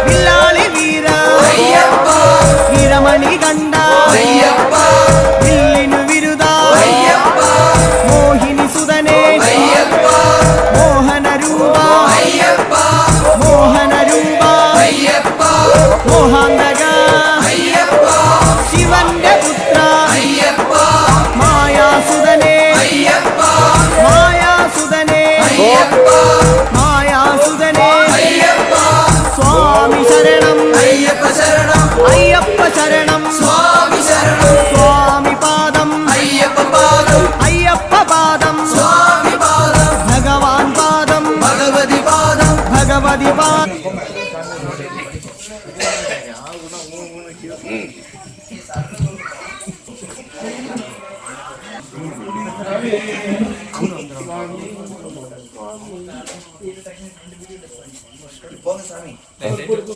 വില്ലാളി വീര വീരമണി കണ്ട വില്ലിനു വിരുദ മോഹിനി സുതനേ മോഹന രൂപ മോഹാന്തക ശിവന്റെ പുത്ര മായാസുതനേ സ്വാമി ശരണം അയ്യപ്പ ശരണം സ്വാമി ശരണം സ്വാമി പാദം അയ്യപ്പ പാദം സ്വാമി പാദം ഭഗവാൻ പാദം ഭഗവതി പാദം